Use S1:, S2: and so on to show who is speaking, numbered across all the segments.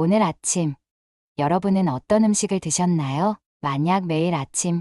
S1: 오늘 아침, 여러분은 어떤 음식을 드셨나요? 만약 매일 아침,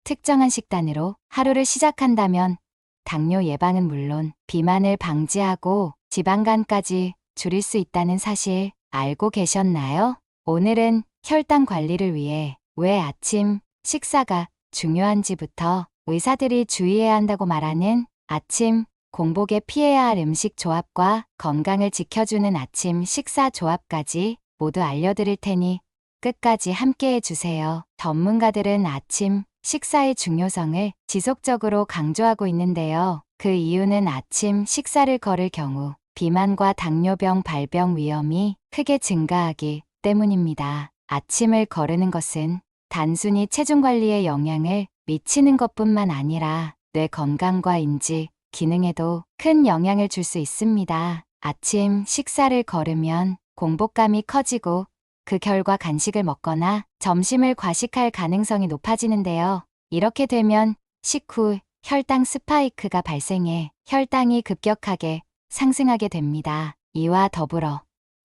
S1: 특정한 식단으로 하루를 시작한다면 당뇨 예방은 물론 비만을 방지하고 지방간까지 줄일 수 있다는 사실 알고 계셨나요? 오늘은 혈당 관리를 위해 왜 아침 식사가 중요한지부터 의사들이 주의해야 한다고 말하는 아침 공복에 피해야 할 음식 조합과 건강을 지켜주는 아침 식사 조합까지 모두 알려드릴 테니 끝까지 함께 해주세요. 전문가들은 아침 식사의 중요성을 지속적으로 강조하고 있는데요. 그 이유는 아침 식사를 거를 경우 비만과 당뇨병 발병 위험이 크게 증가하기 때문입니다. 아침을 거르는 것은 단순히 체중 관리에 영향을 미치는 것뿐만 아니라 뇌 건강과 인지, 기능에도 큰 영향을 줄 수 있습니다. 아침 식사를 거르면 공복감이 커지고 그 결과 간식을 먹거나 점심을 과식할 가능성이 높아지는데요. 이렇게 되면 식후 혈당 스파이크가 발생해 혈당이 급격하게 상승하게 됩니다. 이와 더불어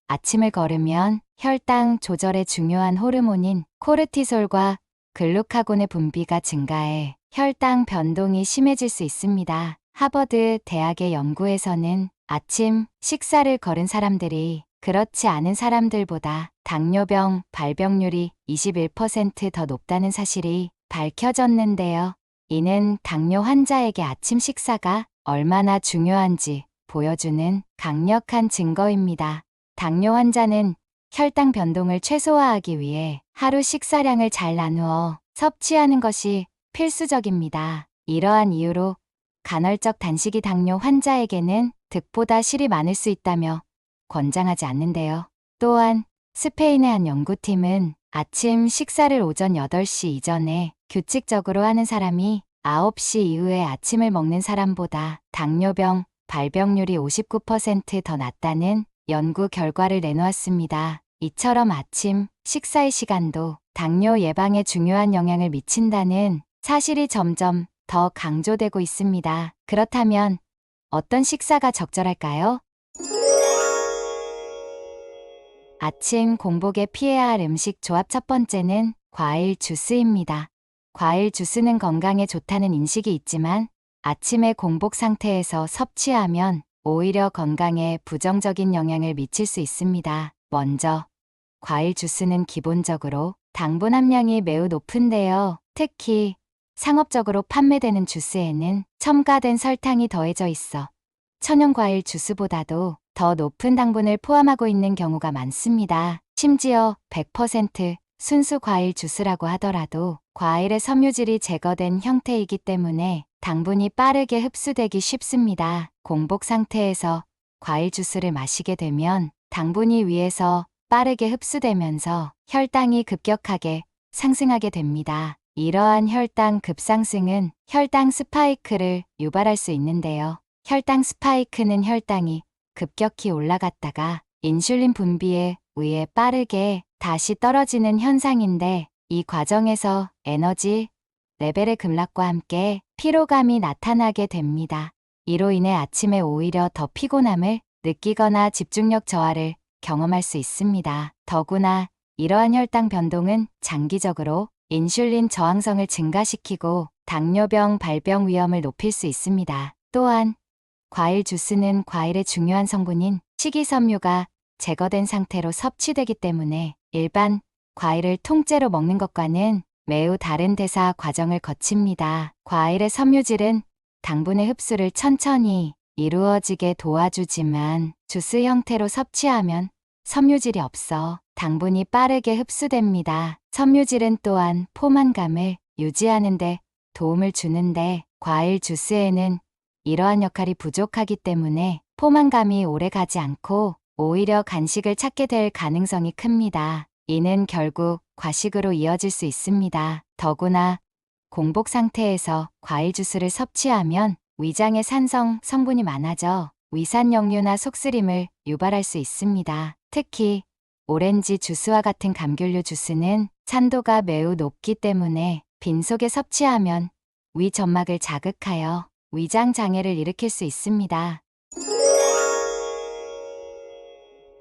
S1: 아침을 거르면 혈당 조절에 중요한 호르몬인 코르티솔과 글루카곤의 분비가 증가해 혈당 변동이 심해질 수 있습니다. 하버드 대학의 연구에서는 아침 식사를 거른 사람들이 그렇지 않은 사람들보다 당뇨병 발병률이 21%더 높다는 사실이 밝혀졌는데요. 이는 당뇨 환자에게 아침 식사가 얼마나 중요한지 보여주는 강력한 증거입니다. 당뇨 환자는 혈당 변동을 최소화하기 위해 하루 식사량을 잘 나누어 섭취하는 것이 필수적입니다. 이러한 이유로 간헐적 단식이 당뇨 환자에게는 득보다 실이 많을 수 있다며 권장하지 않는데요. 또한 스페인의 한 연구팀은 아침 식사를 오전 8시 이전에 규칙적으로 하는 사람이 9시 이후에 아침을 먹는 사람보다 당뇨병 발병률이 59%더 낮다는 연구 결과를 내놓았습니다. 이처럼 아침 식사의 시간도 당뇨 예방에 중요한 영향을 미친다는 사실이 점점 더 강조되고 있습니다. 그렇다면 어떤 식사가 적절할까요? 아침 공복에 피해야 할 음식 조합 첫 번째는 과일 주스입니다. 과일 주스는 건강에 좋다는 인식이 있지만 아침에 공복 상태에서 섭취하면 오히려 건강에 부정적인 영향을 미칠 수 있습니다. 먼저, 과일 주스는 기본적으로 당분 함량이 매우 높은데요. 특히 상업적으로 판매되는 주스에는 첨가된 설탕이 더해져 있어 천연 과일 주스보다도 더 높은 당분을 포함하고 있는 경우가 많습니다. 심지어 100% 순수 과일 주스라고 하더라도 과일의 섬유질이 제거된 형태이기 때문에 당분이 빠르게 흡수되기 쉽습니다. 공복 상태에서 과일 주스를 마시게 되면 당분이 위에서 빠르게 흡수되면서 혈당이 급격하게 상승하게 됩니다. 이러한 혈당 급상승은 혈당 스파이크를 유발할 수 있는데요. 혈당 스파이크는 혈당이 급격히 올라갔다가 인슐린 분비에 의해 빠르게 다시 떨어지는 현상인데 이 과정에서 에너지 레벨의 급락과 함께 피로감이 나타나게 됩니다. 이로 인해 아침에 오히려 더 피곤함을 느끼거나 집중력 저하를 경험할 수 있습니다. 더구나 이러한 혈당 변동은 장기적으로 인슐린 저항성을 증가시키고 당뇨병 발병 위험을 높일 수 있습니다. 또한 과일 주스는 과일의 중요한 성분인 식이섬유가 제거된 상태로 섭취되기 때문에 일반 과일을 통째로 먹는 것과는 매우 다른 대사 과정을 거칩니다. 과일의 섬유질은 당분의 흡수를 천천히 이루어지게 도와주지만 주스 형태로 섭취하면 섬유질이 없어 당분이 빠르게 흡수됩니다. 섬유질은 또한 포만감을 유지하는 데 도움을 주는데 과일 주스에는 이러한 역할이 부족하기 때문에 포만감이 오래 가지 않고 오히려 간식을 찾게 될 가능성이 큽니다. 이는 결국 과식으로 이어질 수 있습니다. 더구나 공복 상태에서 과일 주스를 섭취하면 위장에 산성 성분이 많아져 위산역류나 속쓰림을 유발할 수 있습니다. 특히 오렌지 주스와 같은 감귤류 주스는 산도가 매우 높기 때문에 빈속에 섭취하면 위 점막을 자극하여 위장 장애를 일으킬 수 있습니다.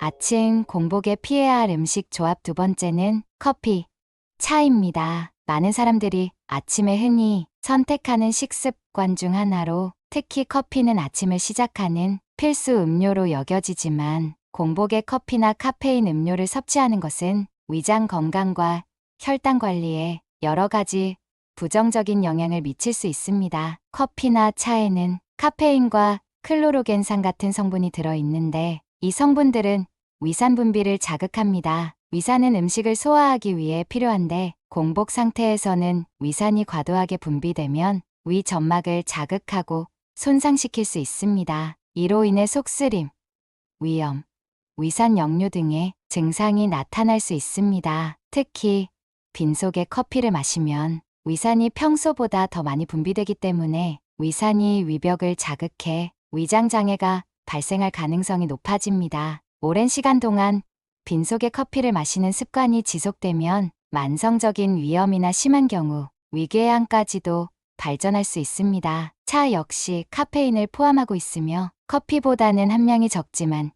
S1: 아침 공복에 피해야 할 음식 조합 두 번째는 커피, 차입니다. 많은 사람들이 아침에 흔히 선택하는 식습관 중 하나로 특히 커피는 아침을 시작하는 필수 음료로 여겨지지만 공복에 커피나 카페인 음료를 섭취하는 것은 위장 건강과 혈당 관리에 여러 가지 부정적인 영향을 미칠 수 있습니다. 커피나 차에는 카페인과 클로로겐산 같은 성분이 들어있는데 이 성분들은 위산 분비를 자극합니다. 위산은 음식을 소화하기 위해 필요한데 공복 상태에서는 위산이 과도하게 분비되면 위 점막을 자극하고 손상시킬 수 있습니다. 이로 인해 속쓰림, 위염, 위산 역류 등의 증상이 나타날 수 있습니다. 특히 빈속에 커피를 마시면 위산이 평소보다 더 많이 분비되기 때문에 위산이 위벽을 자극해 위장 장애가 발생할 가능성이 높아집니다. 오랜 시간 동안 빈속에 커피를 마시는 습관이 지속되면 만성적인 위염이나 심한 경우 위궤양까지도 발전할 수 있습니다. 차 역시 카페인을 포함하고 있으며 커피보다는 함량이 적지만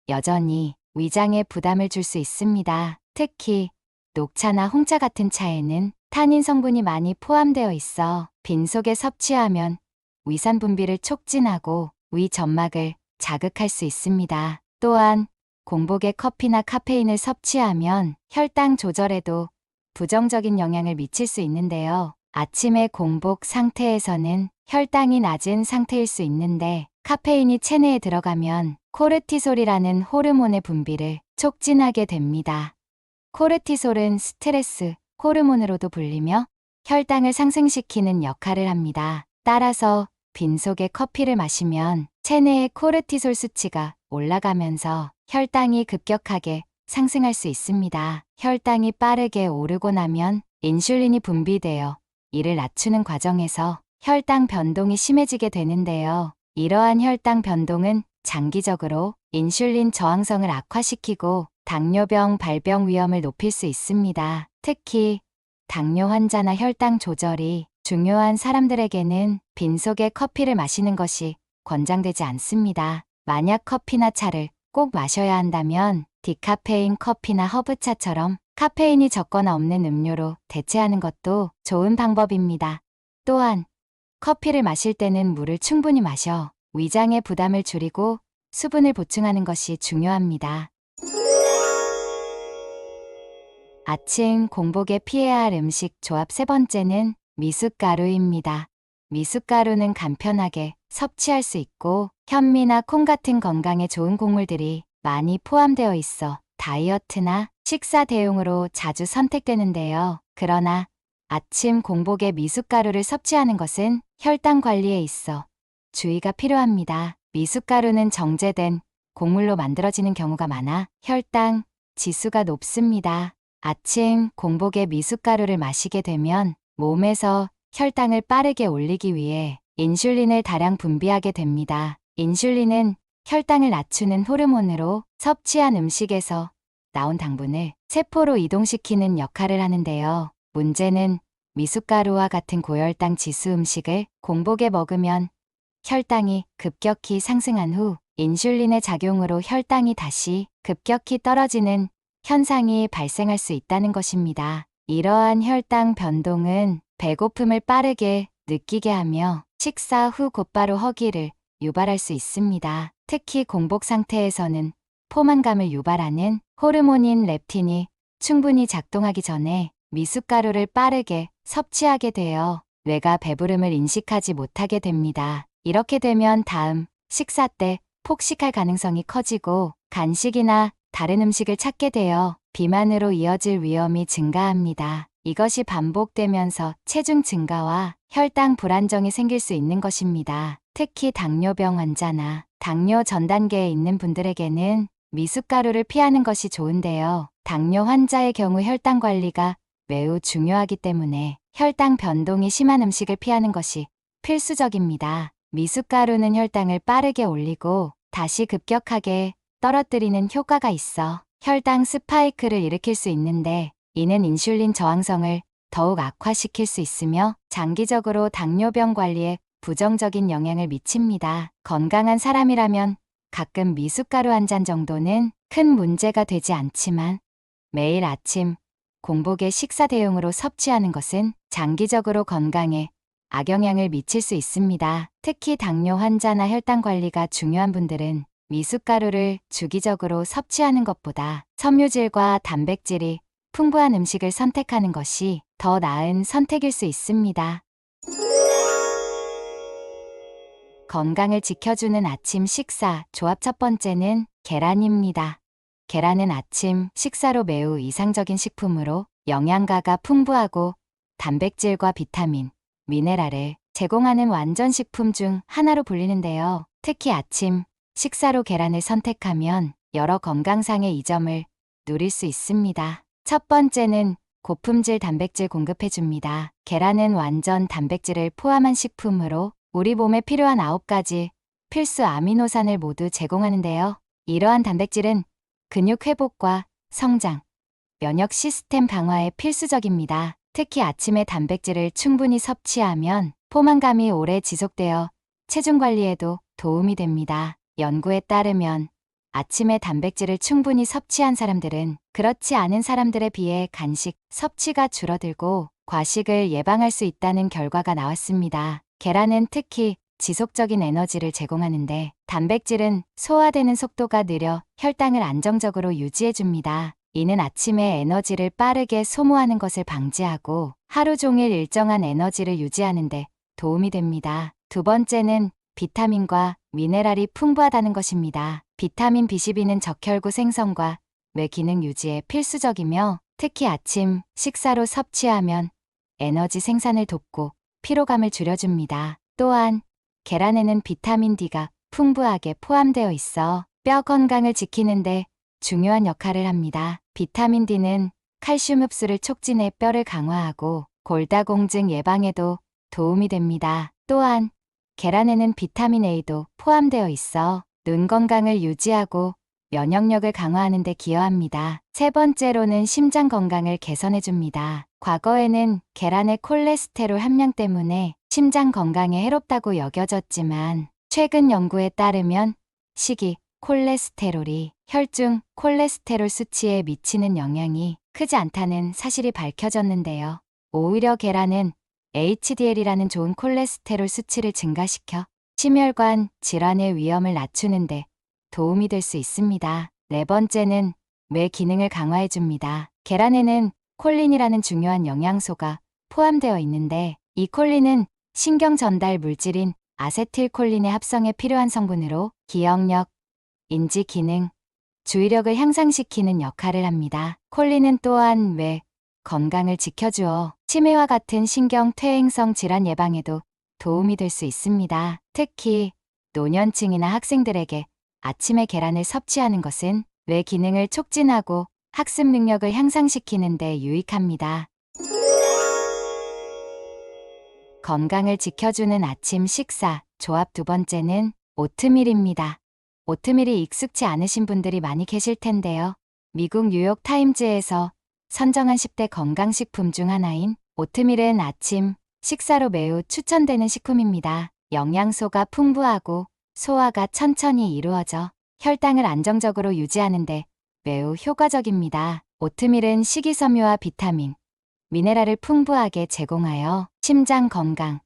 S1: 여전히 위장에 부담을 줄 수 있습니다. 특히 녹차나 홍차 같은 차에는 타닌 성분이 많이 포함되어 있어 빈속에 섭취하면 위산 분비를 촉진하고 위 점막을 자극할 수 있습니다. 또한 공복에 커피나 카페인을 섭취하면 혈당 조절에도 부정적인 영향을 미칠 수 있는데요. 아침에 공복 상태에서는 혈당이 낮은 상태일 수 있는데 카페인이 체내에 들어가면 코르티솔이라는 호르몬의 분비를 촉진하게 됩니다. 코르티솔은 스트레스 호르몬으로도 불리며 혈당을 상승시키는 역할을 합니다. 따라서 빈속에 커피를 마시면 체내의 코르티솔 수치가 올라가면서 혈당이 급격하게 상승할 수 있습니다. 혈당이 빠르게 오르고 나면 인슐린이 분비되어 이를 낮추는 과정에서 혈당 변동이 심해지게 되는데요. 이러한 혈당 변동은 장기적으로 인슐린 저항성을 악화시키고 당뇨병 발병 위험을 높일 수 있습니다. 특히 당뇨 환자나 혈당 조절이 중요한 사람들에게는 빈속에 커피를 마시는 것이 권장되지 않습니다. 만약 커피나 차를 꼭 마셔야 한다면 디카페인 커피나 허브차처럼 카페인이 적거나 없는 음료로 대체하는 것도 좋은 방법입니다. 또한 커피를 마실 때는 물을 충분히 마셔 위장의 부담을 줄이고 수분을 보충하는 것이 중요합니다. 아침 공복에 피해야 할 음식 조합 세 번째는 미숫가루입니다. 미숫가루는 간편하게 섭취할 수 있고 현미나 콩 같은 건강에 좋은 곡물들이 많이 포함되어 있어 다이어트나 식사 대용으로 자주 선택되는데요. 그러나 아침 공복에 미숫가루를 섭취하는 것은 혈당 관리에 있어 주의가 필요합니다. 미숫가루는 정제된 곡물로 만들어지는 경우가 많아 혈당 지수가 높습니다. 아침 공복에 미숫가루를 마시게 되면 몸에서 혈당을 빠르게 올리기 위해 인슐린을 다량 분비하게 됩니다. 인슐린은 혈당을 낮추는 호르몬으로 섭취한 음식에서 나온 당분을 세포로 이동시키는 역할을 하는데요. 문제는 미숫가루와 같은 고혈당 지수 음식을 공복에 먹으면 혈당이 급격히 상승한 후 인슐린의 작용으로 혈당이 다시 급격히 떨어지는 현상이 발생할 수 있다는 것입니다. 이러한 혈당 변동은 배고픔을 빠르게 느끼게 하며 식사 후 곧바로 허기를 유발할 수 있습니다. 특히 공복 상태에서는 포만감을 유발하는 호르몬인 렙틴이 충분히 작동하기 전에 미숫가루를 빠르게 섭취하게 되어 뇌가 배부름을 인식하지 못하게 됩니다. 이렇게 되면 다음 식사 때 폭식할 가능성이 커지고 간식이나 다른 음식을 찾게 되어 비만으로 이어질 위험이 증가합니다. 이것이 반복되면서 체중 증가와 혈당 불안정이 생길 수 있는 것입니다. 특히 당뇨병 환자나 당뇨 전 단계에 있는 분들에게는 미숫가루를 피하는 것이 좋은데요. 당뇨 환자의 경우 혈당 관리가 매우 중요하기 때문에 혈당 변동이 심한 음식을 피하는 것이 필수적입니다. 미숫가루는 혈당을 빠르게 올리고 다시 급격하게 떨어뜨리는 효과가 있어 혈당 스파이크를 일으킬 수 있는데 이는 인슐린 저항성을 더욱 악화시킬 수 있으며 장기적으로 당뇨병 관리에 부정적인 영향을 미칩니다. 건강한 사람이라면 가끔 미숫가루 한 잔 정도는 큰 문제가 되지 않지만 매일 아침 공복에 식사 대용으로 섭취하는 것은 장기적으로 건강에 악영향을 미칠 수 있습니다. 특히 당뇨 환자나 혈당 관리가 중요한 분들은 미숫가루를 주기적으로 섭취하는 것보다 섬유질과 단백질이 풍부한 음식을 선택하는 것이 더 나은 선택일 수 있습니다. 건강을 지켜주는 아침 식사 조합 첫 번째는 계란입니다. 계란은 아침 식사로 매우 이상적인 식품으로 영양가가 풍부하고 단백질과 비타민, 미네랄을 제공하는 완전 식품 중 하나로 불리는데요. 특히 아침 식사로 계란을 선택하면 여러 건강상의 이점을 누릴 수 있습니다. 첫 번째는 고품질 단백질 공급해줍니다. 계란은 완전 단백질을 포함한 식품으로 우리 몸에 필요한 9가지 필수 아미노산을 모두 제공하는데요. 이러한 단백질은 근육 회복과 성장, 면역 시스템 강화에 필수적입니다. 특히 아침에 단백질을 충분히 섭취하면 포만감이 오래 지속되어 체중 관리에도 도움이 됩니다. 연구에 따르면 아침에 단백질을 충분히 섭취한 사람들은 그렇지 않은 사람들에 비해 간식 섭취가 줄어들고 과식을 예방할 수 있다는 결과가 나왔습니다. 계란은 특히 지속적인 에너지를 제공하는데 단백질은 소화되는 속도가 느려 혈당을 안정적으로 유지해줍니다. 이는 아침에 에너지를 빠르게 소모하는 것을 방지하고 하루 종일 일정한 에너지를 유지하는 데 도움이 됩니다. 두 번째는 비타민과 미네랄이 풍부하다는 것입니다. 비타민 B12는 적혈구 생성과 뇌 기능 유지에 필수적이며 특히 아침 식사로 섭취하면 에너지 생산을 돕고 피로감을 줄여줍니다. 또한 계란에는 비타민 D가 풍부하게 포함되어 있어 뼈 건강을 지키는데 중요한 역할을 합니다. 비타민 D는 칼슘 흡수를 촉진해 뼈를 강화하고 골다공증 예방에도 도움이 됩니다. 또한 계란에는 비타민 A도 포함되어 있어 눈 건강을 유지하고 면역력을 강화하는 데 기여합니다. 세 번째로는 심장 건강을 개선해줍니다. 과거에는 계란의 콜레스테롤 함량 때문에 심장 건강에 해롭다고 여겨졌지만 최근 연구에 따르면 식이 콜레스테롤이 혈중 콜레스테롤 수치에 미치는 영향이 크지 않다는 사실이 밝혀졌는데요. 오히려 계란은 HDL이라는 좋은 콜레스테롤 수치를 증가시켜 심혈관 질환의 위험을 낮추는데 도움이 될 수 있습니다. 네 번째는 뇌 기능을 강화해줍니다. 계란에는 콜린이라는 중요한 영양소가 포함되어 있는데 이 콜린은 신경 전달 물질인 아세틸콜린의 합성에 필요한 성분으로 기억력, 인지 기능, 주의력을 향상시키는 역할을 합니다. 콜린은 또한 뇌 건강을 지켜주어 치매와 같은 신경 퇴행성 질환 예방에도 도움이 될 수 있습니다. 특히 노년층이나 학생들에게 아침에 계란을 섭취하는 것은 뇌 기능을 촉진하고 학습 능력을 향상시키는 데 유익합니다. 건강을 지켜주는 아침 식사 조합 두 번째는 오트밀입니다. 오트밀이 익숙치 않으신 분들이 많이 계실 텐데요. 미국 뉴욕 타임즈에서 선정한 10대 건강식품 중 하나인 오트밀은 아침 식사로 매우 추천되는 식품입니다. 영양소가 풍부하고 소화가 천천히 이루어져 혈당을 안정적으로 유지하는데 매우 효과적입니다. 오트밀은 식이섬유와 비타민, 미네랄을 풍부하게 제공하여 심장 건강,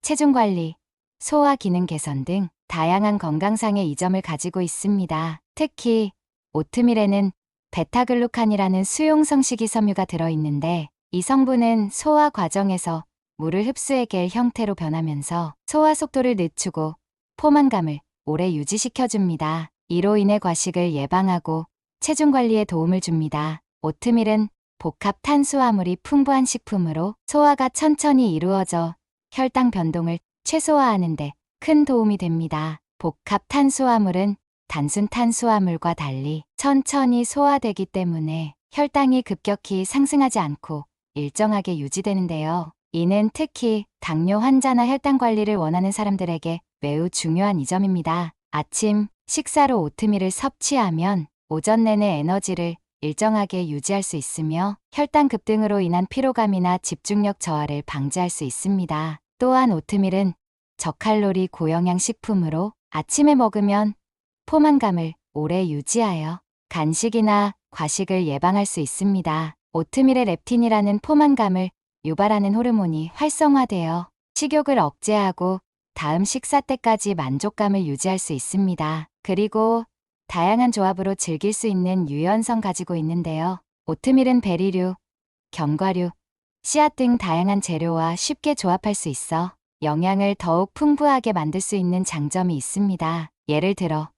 S1: 체중 관리, 소화 기능 개선 등 다양한 건강상의 이점을 가지고 있습니다. 특히 오트밀에는 베타글루칸이라는 수용성 식이섬유가 들어있는데 이 성분은 소화 과정에서 물을 흡수해겔 형태로 변하면서 소화 속도를 늦추고 포만감을 오래 유지시켜줍니다. 이로 인해 과식을 예방하고 체중 관리에 도움을 줍니다. 오트밀은 복합 탄수화물이 풍부한 식품으로 소화가 천천히 이루어져 혈당 변동을 최소화하는 데 큰 도움이 됩니다. 복합 탄수화물은 단순 탄수화물과 달리 천천히 소화되기 때문에 혈당이 급격히 상승하지 않고 일정하게 유지되는데요. 이는 특히 당뇨 환자나 혈당 관리를 원하는 사람들에게 매우 중요한 이점입니다. 아침 식사로 오트밀을 섭취하면 오전 내내 에너지를 일정하게 유지할 수 있으며 혈당 급등으로 인한 피로감이나 집중력 저하를 방지할 수 있습니다. 또한 오트밀은 저칼로리 고영양 식품으로 아침에 먹으면 포만감을 오래 유지하여 간식이나 과식을 예방할 수 있습니다. 오트밀의 렙틴이라는 포만감을 유발하는 호르몬이 활성화되어 식욕을 억제하고 다음 식사 때까지 만족감을 유지할 수 있습니다. 그리고 다양한 조합으로 즐길 수 있는 유연성 가지고 있는데요. 오트밀은 베리류, 견과류, 씨앗 등 다양한 재료와 쉽게 조합할 수 있어 영양을 더욱 풍부하게 만들 수 있는 장점이 있습니다. 예를 들어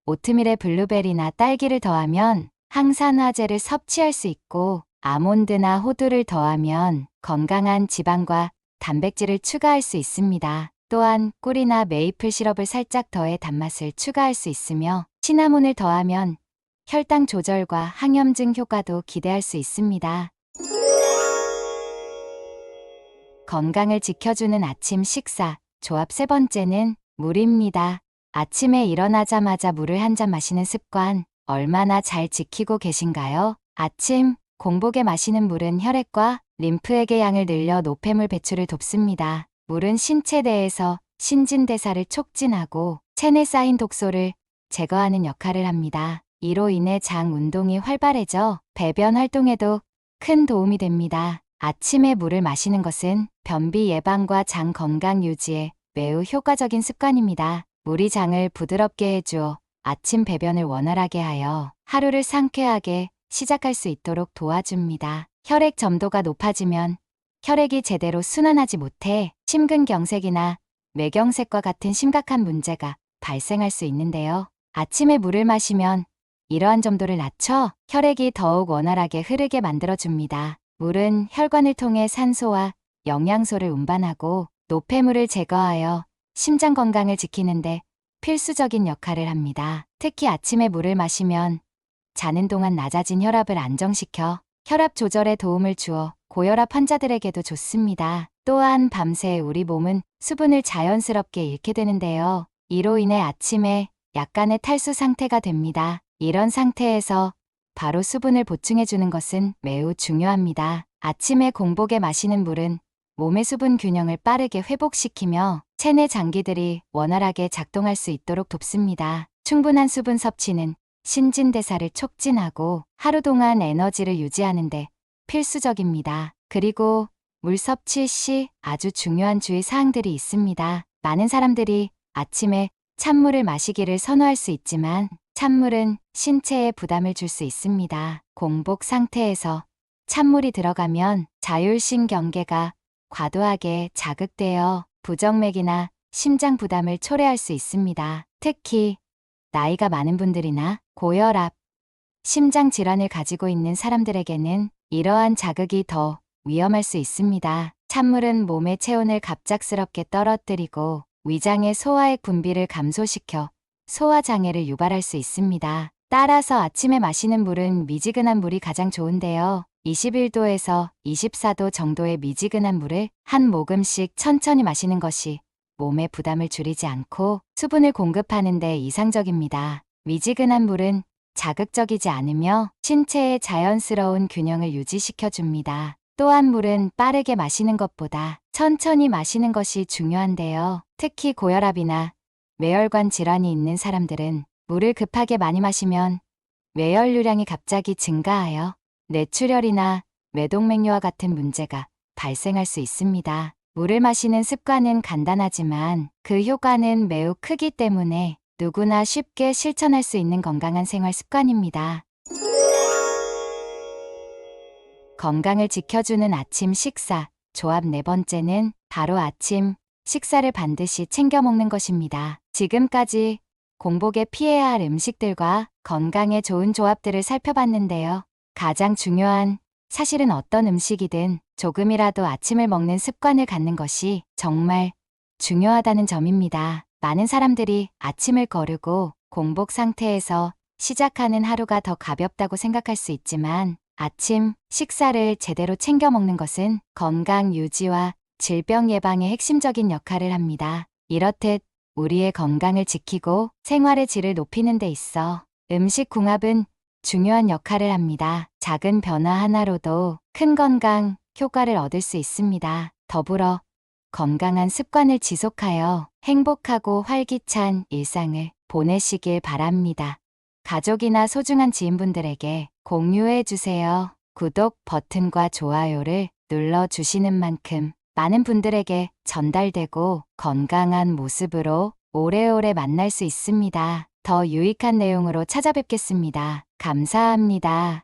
S1: 오트밀에 블루베리나 딸기를 더하면 항산화제를 섭취할 수 있고 아몬드나 호두를 더하면 건강한 지방과 단백질을 추가할 수 있습니다. 또한 꿀이나 메이플 시럽을 살짝 더해 단맛을 추가할 수 있으며 시나몬을 더하면 혈당 조절과 항염증 효과도 기대할 수 있습니다. 건강을 지켜주는 아침 식사, 조합 세 번째는 물입니다. 아침에 일어나자마자 물을 한 잔 마시는 습관, 얼마나 잘 지키고 계신가요? 아침 공복에 마시는 물은 혈액과 림프액의 양을 늘려 노폐물 배출을 돕습니다. 물은 신체 내에서 신진대사를 촉진하고 체내 쌓인 독소를 제거하는 역할을 합니다. 이로 인해 장 운동이 활발해져 배변 활동에도 큰 도움이 됩니다. 아침에 물을 마시는 것은 변비 예방과 장 건강 유지에 매우 효과적인 습관입니다. 물이 장을 부드럽게 해주어 아침 배변을 원활하게 하여 하루를 상쾌하게 시작할 수 있도록 도와줍니다. 혈액 점도가 높아지면 혈액이 제대로 순환하지 못해 심근경색이나 뇌경색과 같은 심각한 문제가 발생할 수 있는데요. 아침에 물을 마시면 이러한 점도를 낮춰 혈액이 더욱 원활하게 흐르게 만들어줍니다. 물은 혈관을 통해 산소와 영양소를 운반하고 노폐물을 제거하여 심장 건강을 지키는데 필수적인 역할을 합니다. 특히 아침에 물을 마시면 자는 동안 낮아진 혈압을 안정시켜 혈압 조절에 도움을 주어 고혈압 환자들에게도 좋습니다. 또한 밤새 우리 몸은 수분을 자연스럽게 잃게 되는데요. 이로 인해 아침에 약간의 탈수 상태가 됩니다. 이런 상태에서 바로 수분을 보충해주는 것은 매우 중요합니다. 아침에 공복에 마시는 물은 몸의 수분 균형을 빠르게 회복시키며 체내 장기들이 원활하게 작동할 수 있도록 돕습니다. 충분한 수분 섭취는 신진대사를 촉진하고 하루 동안 에너지를 유지하는 데 필수적입니다. 그리고 물 섭취 시 아주 중요한 주의 사항들이 있습니다. 많은 사람들이 아침에 찬물을 마시기를 선호할 수 있지만 찬물은 신체에 부담을 줄 수 있습니다. 공복 상태에서 찬물이 들어가면 자율신경계가 과도하게 자극되어 부정맥이나 심장 부담을 초래할 수 있습니다. 특히 나이가 많은 분들이나 고혈압, 심장 질환을 가지고 있는 사람들에게는 이러한 자극이 더 위험할 수 있습니다. 찬물은 몸의 체온을 갑작스럽게 떨어뜨리고 위장의 소화액 분비를 감소시켜 소화장애를 유발할 수 있습니다. 따라서 아침에 마시는 물은 미지근한 물이 가장 좋은데요. 21도에서 24도 정도의 미지근한 물을 한 모금씩 천천히 마시는 것이 몸의 부담을 줄이지 않고 수분을 공급하는 데 이상적입니다. 미지근한 물은 자극적이지 않으며 신체의 자연스러운 균형을 유지시켜줍니다. 또한 물은 빠르게 마시는 것보다 천천히 마시는 것이 중요한데요. 특히 고혈압이나 뇌혈관 질환이 있는 사람들은 물을 급하게 많이 마시면 뇌혈류량이 갑자기 증가하여 뇌출혈이나 뇌동맥류와 같은 문제가 발생할 수 있습니다. 물을 마시는 습관은 간단하지만 그 효과는 매우 크기 때문에 누구나 쉽게 실천할 수 있는 건강한 생활 습관입니다. 건강을 지켜주는 아침 식사, 조합 네 번째는 바로 아침 식사를 반드시 챙겨 먹는 것입니다. 지금까지 공복에 피해야 할 음식들과 건강에 좋은 조합들을 살펴봤는데요. 가장 중요한 사실은 어떤 음식이든 조금이라도 아침을 먹는 습관을 갖는 것이 정말 중요하다는 점입니다. 많은 사람들이 아침을 거르고 공복 상태에서 시작하는 하루가 더 가볍다고 생각할 수 있지만 아침 식사를 제대로 챙겨 먹는 것은 건강 유지와 질병 예방에 핵심적인 역할을 합니다. 이렇듯 우리의 건강을 지키고 생활의 질을 높이는 데 있어 음식 궁합은 중요한 역할을 합니다. 작은 변화 하나로도 큰 건강 효과를 얻을 수 있습니다. 더불어 건강한 습관을 지속하여 행복하고 활기찬 일상을 보내시길 바랍니다. 가족이나 소중한 지인분들에게 공유해 주세요. 구독 버튼과 좋아요를 눌러주시는 만큼 많은 분들에게 전달되고 건강한 모습으로 오래오래 만날 수 있습니다. 더 유익한 내용으로 찾아뵙겠습니다. 감사합니다.